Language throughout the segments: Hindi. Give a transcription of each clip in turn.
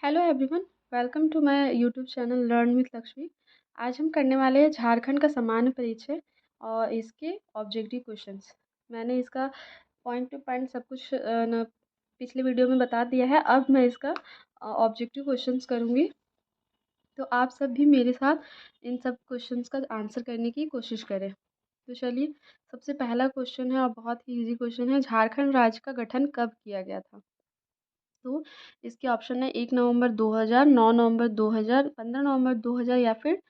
Hello everyone, welcome to my YouTube channel learn with Lakshmi. आज हम करने वाले हैं झारखंड का सामान्य परिचय और इसके ऑब्जेक्टिव क्वेश्चंस। मैंने इसका पॉइंट टू पॉइंट सब कुछ पिछले वीडियो में बता दिया है। अब मैं इसका ऑब्जेक्टिव क्वेश्चंस करूँगी, तो आप सब भी मेरे साथ इन सब क्वेश्चंस का आंसर करने की कोशिश करें। तो चलिए, सबसे पहला क्वेश्चन है और बहुत ही इजी क्वेश्चन है। झारखंड राज्य का गठन कब किया गया था? तो इसके ऑप्शन है 1 नवंबर 2000, 9 नवंबर 2000, 15 नवंबर 2000 या फिर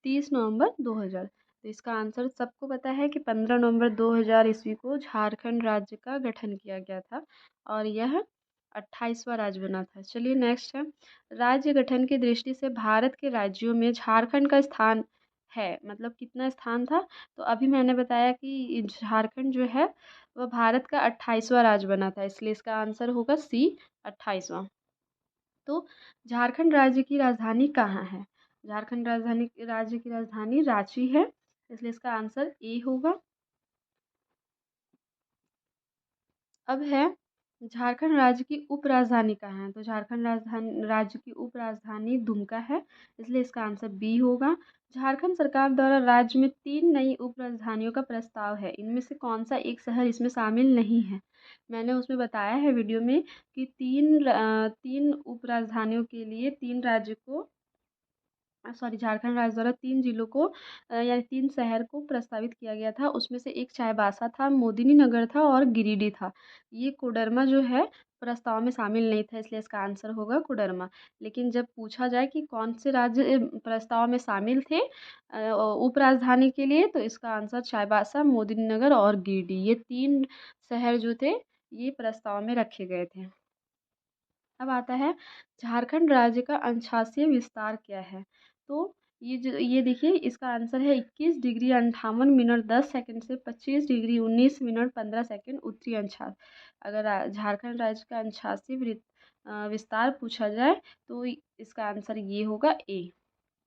30 नवंबर 2000। तो इसका आंसर सबको पता है कि 15 नवंबर 2000 ईस्वी को झारखंड राज्य का गठन किया गया था और यह 28वां राज्य बना था। चलिए नेक्स्ट है, राज्य गठन की दृष्टि से भारत के राज्यों में झारखंड का स्थान है, मतलब कितना स्थान था? तो अभी मैंने बताया कि झारखंड जो है वह भारत का 28वां राज्य बना था, इसलिए इसका आंसर होगा सी, 28वां। तो झारखंड राज्य की राजधानी कहाँ है? झारखंड राजधानी राज्य की राजधानी रांची है, इसलिए इसका आंसर ए होगा। अब है, झारखंड राज्य की उपराजधानी कहाँ है? तो झारखंड राजधानी राज्य की उपराजधानी दुमका है, इसलिए इसका आंसर बी होगा। झारखंड सरकार द्वारा राज्य में 3 नई उपराजधानियों का प्रस्ताव है, इनमें से कौन सा एक शहर इसमें शामिल नहीं है? मैंने उसमें बताया है वीडियो में कि तीन उपराजधानियों के लिए तीन राज्य को सॉरी झारखंड राज्य द्वारा 3 जिलों को यानी 3 शहर को प्रस्तावित किया गया था। उसमें से एक चाईबासा था, मोदिनी नगर था और गिरिडीह था। ये कोडरमा जो है प्रस्ताव में शामिल नहीं था, इसलिए इसका आंसर होगा कोडरमा। लेकिन जब पूछा जाए कि कौन से राज्य प्रस्ताव में शामिल थे उपराजधानी के लिए, तो इसका आंसर चाईबासा, मोदिनी नगर और गिरिडीह, ये 3 शहर जो थे ये प्रस्ताव में रखे गए थे। अब आता है, झारखंड राज्य का अंशासीय विस्तार क्या है? तो ये देखिए, इसका आंसर है 21 डिग्री 58 मिनट 10 सेकंड से 25 डिग्री 19 मिनट 15 सेकंड उत्तरी अंशात। अगर झारखंड राज्य का अंशासीय विस्तार पूछा जाए तो इसका आंसर ये होगा ए।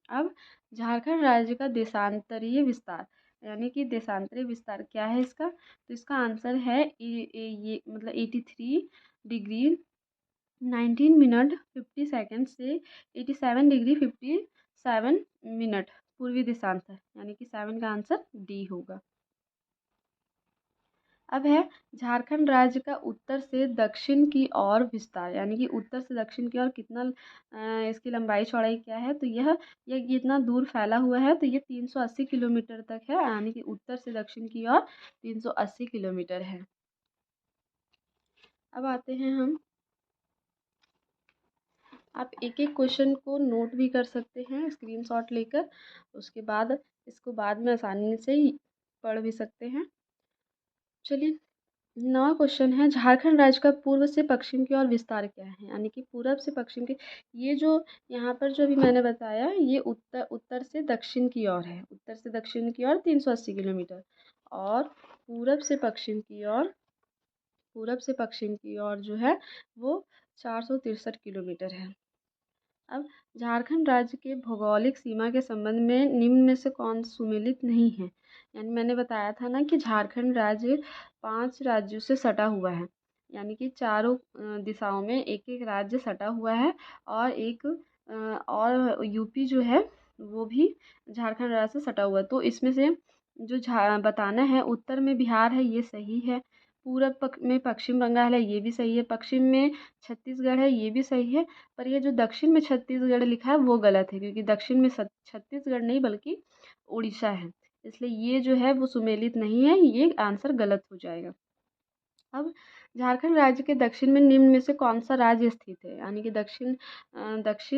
अब झारखंड राज्य का देशांतरीय विस्तार यानी कि देशांतरीय विस्तार क्या है इसका? तो इसका आंसर है ये मतलब 83 डिग्री 19 मिनट 50 सेकेंड से 87 डिग्री 57 मिनट पूर्वी देशांतर, यानी कि 7 का आंसर डी होगा। अब है, झारखंड राज्य का उत्तर से दक्षिण की ओर विस्तार यानी कि उत्तर से दक्षिण की ओर कितना इसकी लंबाई चौड़ाई क्या है? तो यह कितना दूर फैला हुआ है? तो ये 380 किलोमीटर तक है, यानी कि उत्तर से दक्षिण की ओर 380 किलोमीटर है। अब आते हैं हम, आप एक एक क्वेश्चन को नोट भी कर सकते हैं स्क्रीनशॉट लेकर, उसके बाद इसको बाद में आसानी से ही पढ़ भी सकते हैं। चलिए, नवा क्वेश्चन है, झारखंड राज्य का पूर्व से पश्चिम की ओर विस्तार क्या है? यानी कि पूरब से पश्चिम की, ये जो यहाँ पर जो भी मैंने बताया ये उत्तर उत्तर से दक्षिण की ओर है, उत्तर से दक्षिण की ओर 380 किलोमीटर, और पूरब से पश्चिम की ओर पूरब से पश्चिम की ओर जो है वो 463 किलोमीटर है। अब, झारखंड राज्य के भौगोलिक सीमा के संबंध में निम्न में से कौन सुमेलित नहीं है? यानी मैंने बताया था ना कि झारखंड राज्य 5 राज्यों से सटा हुआ है, यानी कि चारों दिशाओं में एक एक राज्य सटा हुआ है, और और यूपी जो है वो भी झारखंड राज्य से सटा हुआ है। तो इसमें से जो बताना है, उत्तर में बिहार है, ये सही है। पूरब में पश्चिम बंगाल है, ये भी सही है। पश्चिम में छत्तीसगढ़ है, ये भी सही है। पर ये जो दक्षिण में छत्तीसगढ़ लिखा है वो गलत है, क्योंकि दक्षिण में छत्तीसगढ़ नहीं बल्कि उड़ीसा है, इसलिए ये जो है वो सुमेलित नहीं है, ये आंसर गलत हो जाएगा। अब, झारखंड राज्य के दक्षिण में निम्न में से कौन सा राज्य स्थित है? यानी कि दक्षिण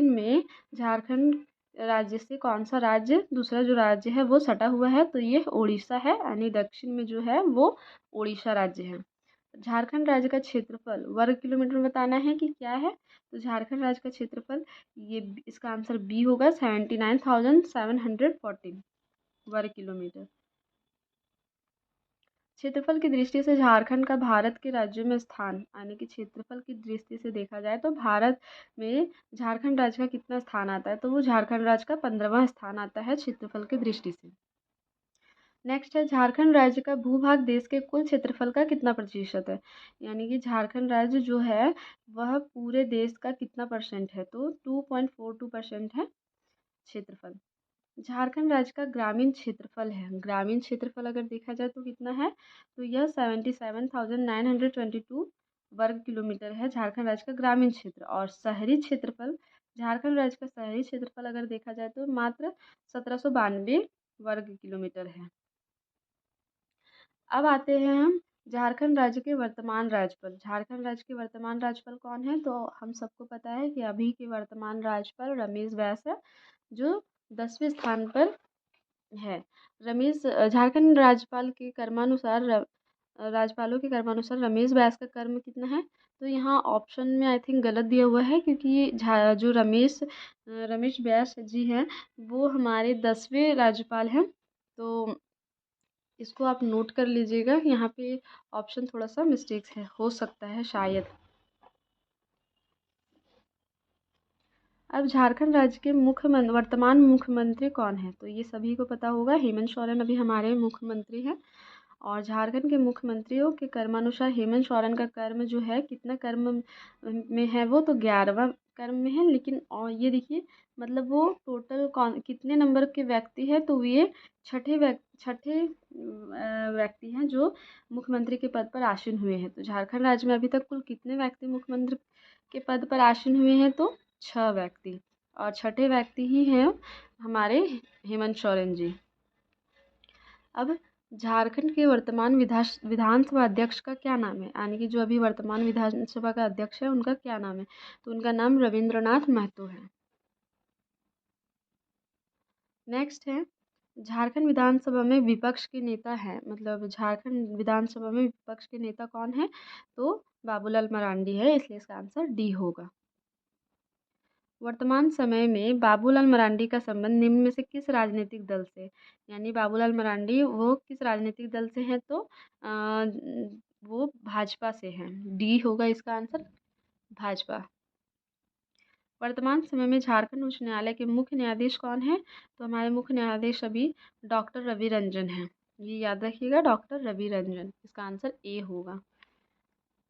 में झारखंड राज्य से कौन सा राज्य, दूसरा जो राज्य है वो सटा हुआ है? तो ये उड़ीसा है, यानी दक्षिण में जो है वो उड़ीसा राज्य है। झारखंड राज्य का क्षेत्रफल वर्ग किलोमीटर में बताना है कि क्या है? तो झारखंड राज्य का क्षेत्रफल, ये इसका आंसर बी होगा, 79,714 वर्ग किलोमीटर। क्षेत्रफल की दृष्टि से झारखंड का भारत के राज्यों में स्थान, यानी कि क्षेत्रफल की दृष्टि से देखा जाए तो भारत में झारखंड राज्य का कितना स्थान आता है? तो वो झारखंड राज्य का 15वां स्थान आता है क्षेत्रफल की दृष्टि से। नेक्स्ट है झारखंड राज्य का भूभाग देश के कुल क्षेत्रफल का कितना प्रतिशत है। यानी कि झारखंड राज्य जो है वह पूरे देश का कितना परसेंट है, तो 2.42% है क्षेत्रफल। झारखंड राज्य का ग्रामीण क्षेत्रफल है, ग्रामीण क्षेत्रफल अगर देखा जाए तो कितना है, तो यह 77,922 वर्ग किलोमीटर है झारखंड राज्य का ग्रामीण क्षेत्र। और शहरी क्षेत्रफल, झारखंड राज्य का शहरी क्षेत्रफल अगर देखा जाए तो मात्र 1792 वर्ग किलोमीटर है। अब आते हैं हम झारखंड राज्य के वर्तमान राज्यपाल। झारखंड राज्य के वर्तमान राज्यपाल कौन है, तो हम सबको पता है कि अभी के वर्तमान राज्यपाल रमेश बैस है, जो 10वें स्थान पर है। झारखंड राज्यपाल के कर्मानुसार राज्यपालों के कर्मानुसार रमेश बैस का कर्म कितना है, तो यहाँ ऑप्शन में आई थिंक गलत दिया हुआ है, क्योंकि ये जो रमेश बैस जी हैं वो हमारे 10वें राज्यपाल हैं। तो इसको आप नोट कर लीजिएगा, यहाँ पे ऑप्शन थोड़ा सा मिस्टेक है, हो सकता है शायद। अब झारखंड राज्य के वर्तमान मुख्यमंत्री कौन है, तो ये सभी को पता होगा, हेमंत सोरेन अभी हमारे मुख्यमंत्री हैं। और झारखंड के मुख्यमंत्रियों के कर्मानुसार हेमंत सोरेन का कर्म जो है कितना कर्म में है, वो तो 11वां कर्म में है। लेकिन और ये देखिए, मतलब वो टोटल कौन कितने नंबर के व्यक्ति है, तो ये छठे व्यक्ति हैं जो मुख्यमंत्री के पद पर आसीन हुए हैं। तो झारखंड राज्य में अभी तक कुल कितने व्यक्ति मुख्यमंत्री के पद पर आसीन हुए हैं, तो 6 व्यक्ति, और छठे व्यक्ति ही हैं हमारे हेमंत सोरेन जी। अब झारखंड के वर्तमान विधानसभा अध्यक्ष का क्या नाम है, यानी कि जो अभी वर्तमान विधानसभा का अध्यक्ष है उनका क्या नाम है, तो उनका नाम रविंद्रनाथ महतो है। नेक्स्ट है झारखंड विधानसभा में विपक्ष के नेता है, मतलब झारखंड विधानसभा में विपक्ष के नेता कौन है, तो बाबूलाल मरांडी है, इसलिए इसका आंसर डी होगा। वर्तमान समय में बाबूलाल मरांडी का संबंध निम्न में से किस राजनीतिक दल से, यानी बाबूलाल मरांडी वो किस राजनीतिक दल से हैं, तो वो भाजपा से हैं, डी होगा इसका आंसर, भाजपा। वर्तमान समय में झारखंड उच्च न्यायालय के मुख्य न्यायाधीश कौन है, तो हमारे मुख्य न्यायाधीश अभी डॉक्टर रवि रंजन हैं, ये याद रखिएगा, डॉक्टर रवि रंजन, इसका आंसर ए होगा।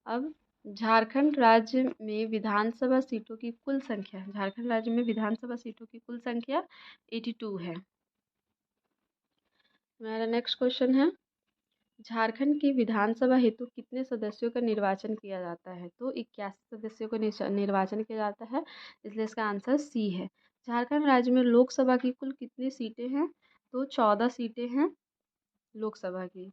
अब झारखंड राज्य में विधानसभा सीटों की कुल संख्या, झारखंड राज्य में विधानसभा सीटों की कुल संख्या 82 है। मेरा नेक्स्ट क्वेश्चन है झारखंड की विधानसभा हेतु कितने सदस्यों का निर्वाचन किया जाता है, तो 81 सदस्यों का निर्वाचन किया जाता है, इसलिए इसका आंसर सी है। झारखंड राज्य में लोकसभा की कुल कितनी सीटें हैं, तो 14 सीटें हैं लोकसभा की।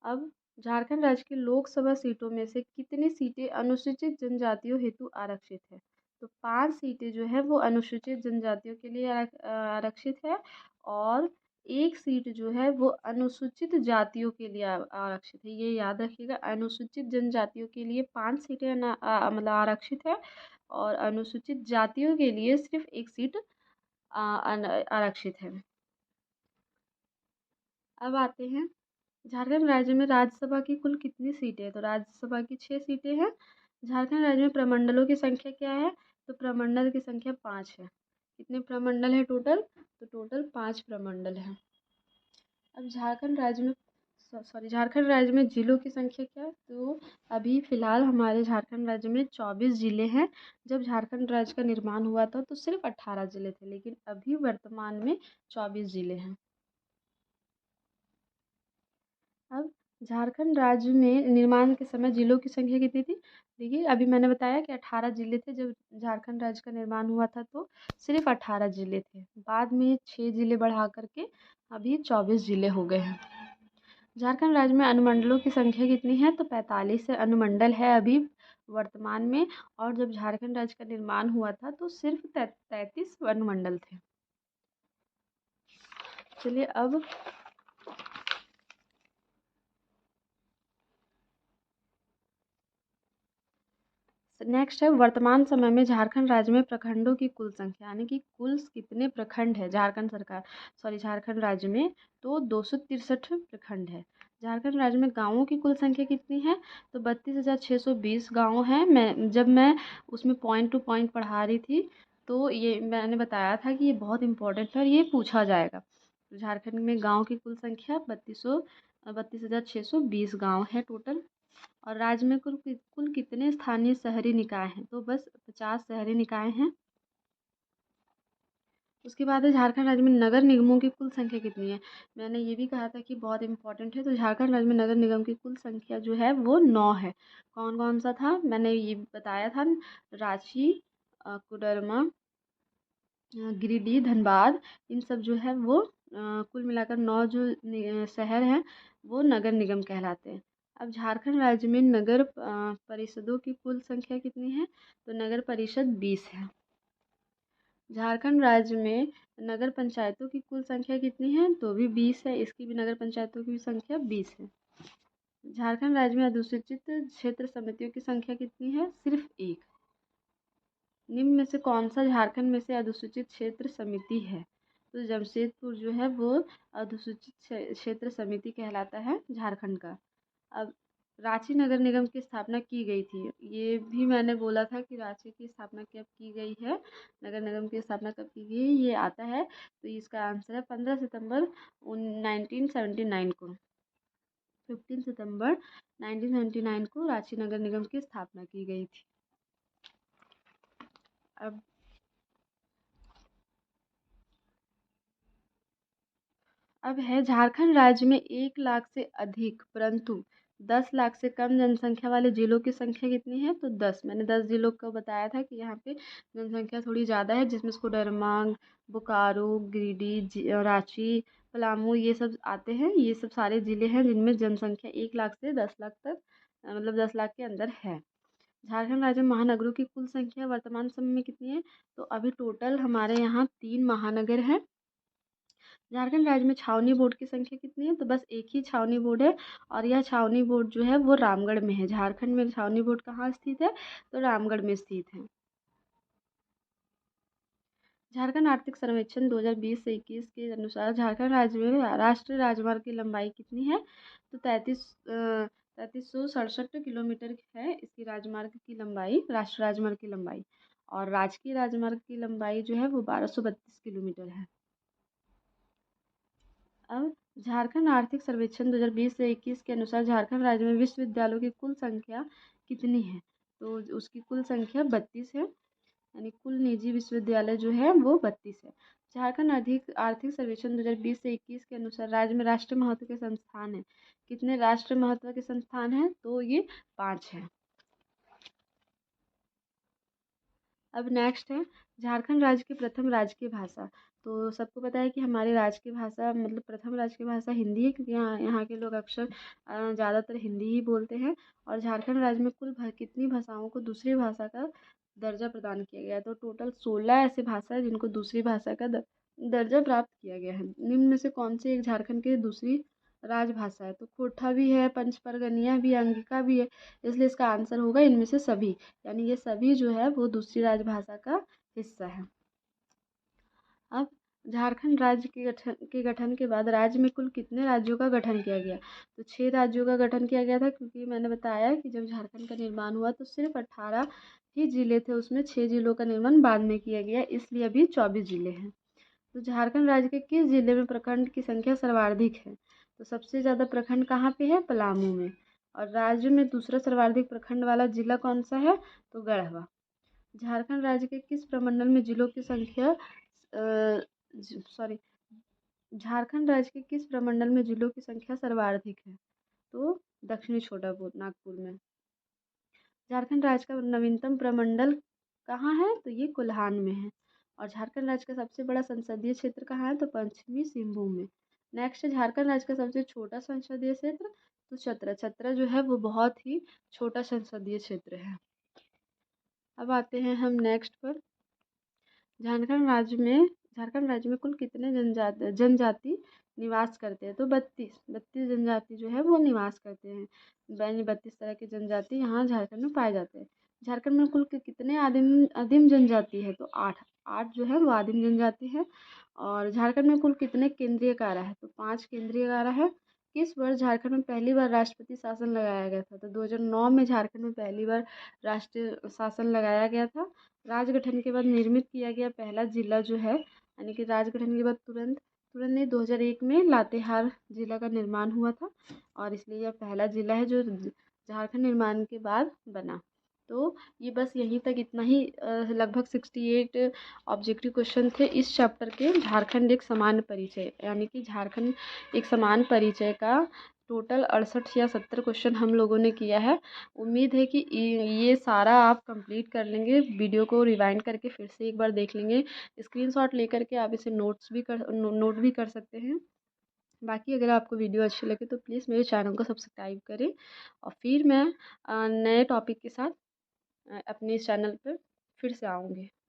अब झारखंड राज्य की लोकसभा सीटों में से कितनी सीटें अनुसूचित जनजातियों हेतु आरक्षित है, तो 5 सीटें जो है वो अनुसूचित जनजातियों के लिए आरक्षित है, और 1 सीट जो है वो अनुसूचित जातियों के लिए आरक्षित है, ये याद रखिएगा, अनुसूचित जनजातियों के लिए 5 सीटें मतलब आरक्षित है, और अनुसूचित जातियों के लिए सिर्फ 1 सीट आरक्षित है। अब आते हैं झारखंड राज्य में राज्यसभा की कुल कितनी सीटें हैं, तो राज्यसभा की 6 सीटें हैं। झारखंड राज्य में प्रमंडलों की संख्या क्या है, तो प्रमंडल की संख्या 5 है। कितने प्रमंडल है टोटल, तो टोटल 5 प्रमंडल है। अब झारखंड राज्य में जिलों की संख्या क्या है, तो अभी फ़िलहाल हमारे झारखंड राज्य में 24 ज़िले हैं। जब झारखंड राज्य का निर्माण हुआ था तो सिर्फ 18 ज़िले थे, लेकिन अभी वर्तमान में 24 ज़िले हैं। अब झारखंड राज्य में निर्माण के समय जिलों की संख्या कितनी थी, देखिए अभी मैंने बताया कि 18 जिले थे जब झारखंड राज्य का निर्माण हुआ था, तो सिर्फ 18 जिले थे, बाद में 6 जिले बढ़ा करके अभी 24 जिले हो गए हैं। झारखंड राज्य में अनुमंडलों की संख्या कितनी है, तो 45 अनुमंडल है अभी वर्तमान में, और जब झारखंड राज्य का निर्माण हुआ था तो सिर्फ 33 अनुमंडल थे। चलिए अब नेक्स्ट है वर्तमान समय में झारखंड राज्य में प्रखंडों की कुल संख्या, यानी कि कुल कितने प्रखंड है झारखंड राज्य में, तो 263 प्रखंड है। झारखंड राज्य में गांवों की कुल संख्या कितनी है, तो 32,620 गांव हैं। मैं उसमें पॉइंट टू पॉइंट पढ़ा रही थी, तो ये मैंने बताया था कि ये बहुत इंपॉर्टेंट है और ये पूछा जाएगा। तो झारखंड में गांव की कुल संख्या 32,620 गांव है टोटल। और राज्य में कुल कितने स्थानीय शहरी निकाय हैं? तो बस 50 शहरी निकाय हैं। उसके बाद है झारखंड राज्य में नगर निगमों की कुल संख्या कितनी है? मैंने ये भी कहा था कि बहुत इंपॉर्टेंट है। तो झारखंड राज्य में नगर निगम की कुल संख्या जो है वो 9 है। कौन कौन सा था? मैंने ये बताया था, रांची, कोडरमा, गिरिडीह, धनबाद, इन सब जो है वो कुल मिलाकर 9 जो शहर हैं वो नगर निगम कहलाते हैं। अब झारखंड राज्य में नगर परिषदों की कुल संख्या कितनी है? तो नगर परिषद 20 है। झारखंड राज्य में नगर पंचायतों की कुल संख्या कितनी है? तो भी 20 है। इसकी भी नगर पंचायतों की भी संख्या 20 है। झारखंड राज्य में अनुसूचित क्षेत्र समितियों की संख्या कितनी है? सिर्फ एक। निम्न में से कौन सा झारखंड में से अनुसूचित क्षेत्र समिति है? तो जमशेदपुर जो है वो अनुसूचित क्षेत्र समिति कहलाता है झारखंड का। अब रांची नगर निगम की स्थापना की गई थी, ये भी मैंने बोला था कि रांची की स्थापना कब की गई है, नगर निगम की स्थापना कब की गई है, ये आता है। तो इसका आंसर है 15 सितंबर 1979 को। 15 सितंबर 1979 को रांची नगर निगम की स्थापना की गई थी। अब है झारखंड राज्य में 1 लाख से अधिक परंतु 10 लाख से कम जनसंख्या वाले जिलों की संख्या कितनी है? तो 10। मैंने 10 जिलों को बताया था कि यहाँ पे जनसंख्या थोड़ी ज़्यादा है, जिसमें कोडरमा, बोकारो, गिरिडीह, रांची, पलामू ये सब आते हैं। ये सब सारे ज़िले हैं जिनमें जनसंख्या 1 लाख से 10 लाख तक, मतलब 10 लाख के अंदर है। झारखंड राज्य में महानगरों की कुल संख्या वर्तमान समय में कितनी है? तो अभी टोटल हमारे यहाँ 3 महानगर हैं। झारखंड राज्य में छावनी बोर्ड की संख्या कितनी है? तो बस एक ही छावनी बोर्ड है, और यह छावनी बोर्ड जो है वो रामगढ़ में है। झारखंड में छावनी बोर्ड कहाँ स्थित है? तो रामगढ़ में स्थित है। झारखंड आर्थिक सर्वेक्षण 2020 से 21 के अनुसार झारखंड राज्य में राष्ट्रीय राजमार्ग की लंबाई कितनी है? तो 3367 किलोमीटर है इसकी राजमार्ग की लंबाई, राष्ट्रीय राजमार्ग की लंबाई। और राजकीय राजमार्ग की लंबाई जो है वो 1232 किलोमीटर है। अब झारखंड आर्थिक सर्वेक्षण 2020 से 21 के अनुसार झारखंड राज्य में विश्वविद्यालयों की कुल संख्या कितनी है? तो उसकी कुल संख्या 32 है, यानी कुल निजी विश्वविद्यालय जो है वो 32 है। झारखंड आर्थिक सर्वेक्षण 2020 से 21 के अनुसार राज्य में राष्ट्रीय महत्व के संस्थान हैं। कितने राष्ट्रीय महत्व के संस्थान हैं? तो ये 5 हैं। अब नेक्स्ट है झारखंड राज्य की प्रथम राजकीय भाषा। तो सबको पता है कि हमारे राज्य की भाषा, मतलब प्रथम राजकीय भाषा हिंदी है, क्योंकि यहाँ के लोग अक्सर ज़्यादातर हिंदी ही बोलते हैं। और झारखंड राज्य में कुल कितनी भाषाओं को दूसरी भाषा का दर्जा प्रदान किया गया है? तो टोटल 16 ऐसी भाषा है जिनको दूसरी भाषा का दर्जा प्राप्त किया गया है। निम्न में से कौन सी एक झारखंड की दूसरी राजभाषा है? तो खोरठा भी है, पंच परगनिया भी है, अंगिका भी है। इसलिए इसका आंसर होगा इनमें से सभी, यानी ये सभी जो है वो दूसरी राजभाषा का हिस्सा है। अब झारखंड राज्य के गठन के बाद राज्य में कुल कितने राज्यों का गठन किया गया? तो 6 राज्यों का गठन किया गया था, क्योंकि मैंने बताया कि जब झारखंड का निर्माण हुआ तो सिर्फ 18 ही जिले थे, उसमें 6 जिलों का निर्माण बाद में किया गया, इसलिए अभी 24 जिले हैं। तो झारखंड राज्य के किस जिले में प्रखंड की संख्या सर्वाधिक है? तो सबसे ज़्यादा प्रखंड कहाँ पे है? पलामू में। और राज्य में दूसरा सर्वाधिक प्रखंड वाला जिला कौन सा है? तो गढ़वा। झारखंड राज्य के किस प्रमंडल में जिलों की संख्या सॉरी झारखंड राज्य के किस प्रमंडल में जिलों की संख्या सर्वाधिक है? तो दक्षिणी छोटापुर, नागपुर में। झारखंड राज्य का नवीनतम प्रमंडल कहाँ है? तो ये कोल्हान में है। और झारखंड राज्य का सबसे बड़ा संसदीय क्षेत्र कहाँ है? तो पश्चिमी सिंहभूम में। नेक्स्ट है झारखंड राज्य का सबसे छोटा संसदीय क्षेत्र, तो चतरा। चतरा जो है वो बहुत ही छोटा संसदीय क्षेत्र है। अब आते हैं हम नेक्स्ट पर। झारखंड राज्य में कुल कितने जनजाति निवास करते हैं? तो 32 जनजाति जो है वो निवास करते हैं। यानी 32 तरह के जनजाति यहाँ झारखंड में पाए जाते हैं। झारखंड में कुल कितने आदिम आदिम जनजाति है? तो 8 जो है वो आदिम जनजाति है। और झारखंड में कुल कितने केंद्रीय कारा है? तो 5 केंद्रीय कारा है। किस वर्ष झारखंड में पहली बार राष्ट्रपति शासन लगाया गया था? तो 2009 में झारखंड में पहली बार राष्ट्रीय शासन लगाया गया था। राज्य गठन के बाद निर्मित किया गया पहला जिला जो है, यानी कि राज्य गठन के बाद तुरंत तुरंत नहीं, 2001 में लातेहार ज़िला का निर्माण हुआ था और इसलिए यह पहला ज़िला है जो झारखंड निर्माण के बाद बना। तो ये बस यहीं तक इतना ही लगभग 68 ऑब्जेक्टिव क्वेश्चन थे इस चैप्टर के। झारखंड एक समान परिचय, यानी कि झारखंड एक समान परिचय का टोटल 68 या 70 क्वेश्चन हम लोगों ने किया है। उम्मीद है कि ये सारा आप कंप्लीट कर लेंगे। वीडियो को रिवाइंड करके फिर से एक बार देख लेंगे। स्क्रीनशॉट लेकर के आप इसे नोट भी कर सकते हैं। बाकी अगर आपको वीडियो अच्छी लगे तो प्लीज़ मेरे चैनल को सब्सक्राइब करें और फिर मैं नए टॉपिक के साथ अपने इस चैनल पर फिर से आऊँगी।